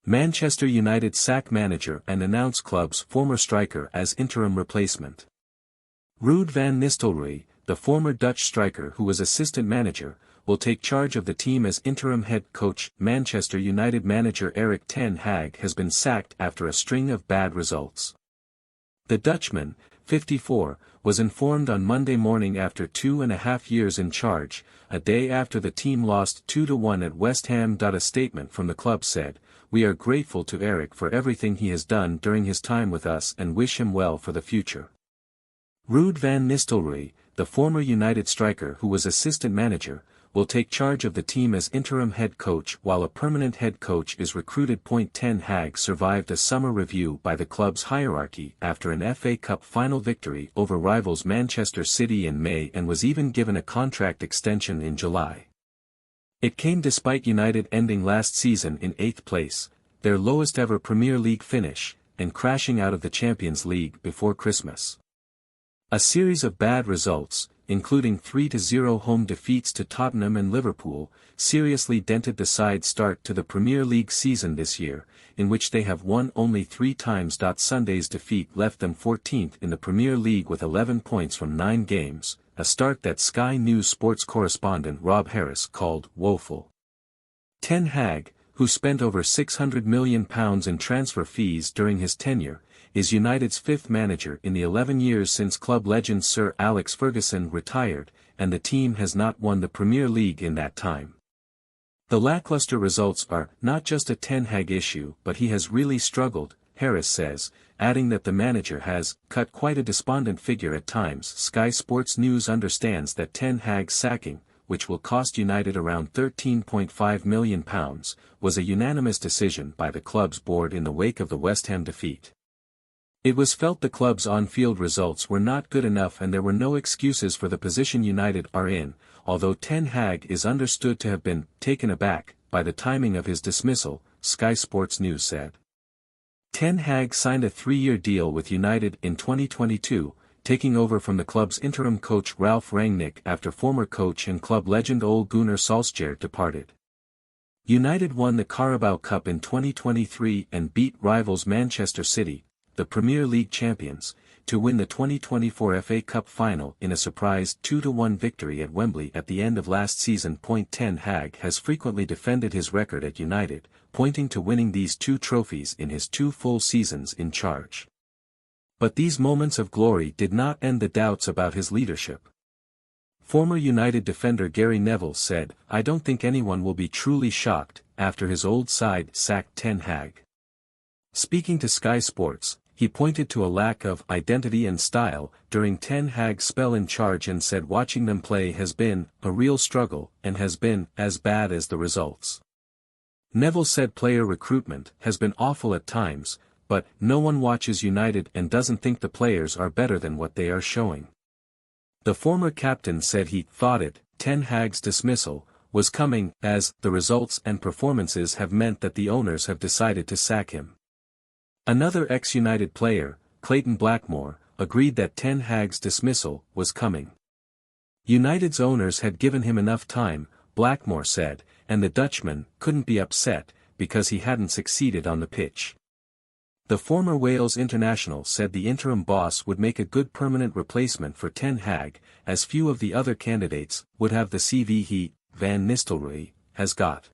Manchester United sack manager and announce club's former striker as interim replacement. Ruud van Nistelrooy, the former Dutch striker who was assistant manager, will take charge of the team as interim head coach. Manchester United manager Erik ten Hag has been sacked after a string of bad results. The Dutchman, 54, was informed on Monday morning after 2.5 years in charge, a day after the team lost 2-1 at West Ham.A. A statement from the club said, "We are grateful to Erik for everything he has done during his time with us and wish him well for the future." Ruud van Nistelrooy, the former United striker who was assistant manager, will take charge of the team as interim head coach while a permanent head coach is recruited. Ten Hag survived a summer review by the club's hierarchy after an FA Cup final victory over rivals Manchester City in May and was even given a contract extension in July. It came despite United ending last season in 8th place, their lowest ever Premier League finish, and crashing out of the Champions League before Christmas. A series of bad results, including 3-0 home defeats to Tottenham and Liverpool, seriously dented the side's start to the Premier League season this year, in which they have won only 3 times. Sunday's defeat left them 14th in the Premier League with 11 points from 9 games, a start that Sky News sports correspondent Rob Harris called woeful. Ten Hag, who spent over £600 million in transfer fees during his tenure, is United's 5th manager in the 11 years since club legend Sir Alex Ferguson retired, and the team has not won the Premier League in that time. The lackluster results are not just a Ten Hag issue, but he has really struggled, Harris says, adding that the manager has cut quite a despondent figure at times. Sky Sports News understands that Ten Hag's sacking, which will cost United around £13.5 million, was a unanimous decision by the club's board in the wake of the West Ham defeat. It was felt the club's on-field results were not good enough and there were no excuses for the position United are in, although Ten Hag is understood to have been taken aback by the timing of his dismissal, Sky Sports News said. Ten Hag signed a 3-year deal with United in 2022, taking over from the club's interim coach Ralf Rangnick after former coach and club legend Ole Gunnar Solskjaer departed. United won the Carabao Cup in 2023 and beat rivals Manchester City, the Premier League champions, to win the 2024 FA Cup final in a surprise 2-1 victory at Wembley at the end of last season. Ten Hag has frequently defended his record at United, pointing to winning these 2 trophies in his 2 full seasons in charge. But these moments of glory did not end the doubts about his leadership. Former United defender Gary Neville said, "I don't think anyone will be truly shocked after his old side sacked Ten Hag." Speaking to Sky Sports, he pointed to a lack of identity and style during Ten Hag's spell in charge and said watching them play has been a real struggle and has been as bad as the results. Neville said player recruitment has been awful at times, but no one watches United and doesn't think the players are better than what they are showing. The former captain said he thought Ten Hag's dismissal was coming as the results and performances have meant that the owners have decided to sack him. Another ex-United player, Clayton Blackmore, agreed that Ten Hag's dismissal was coming. United's owners had given him enough time, Blackmore said, and the Dutchman couldn't be upset because he hadn't succeeded on the pitch. The former Wales international said the interim boss would make a good permanent replacement for Ten Hag, as few of the other candidates would have the CV he, Van Nistelrooy, has got.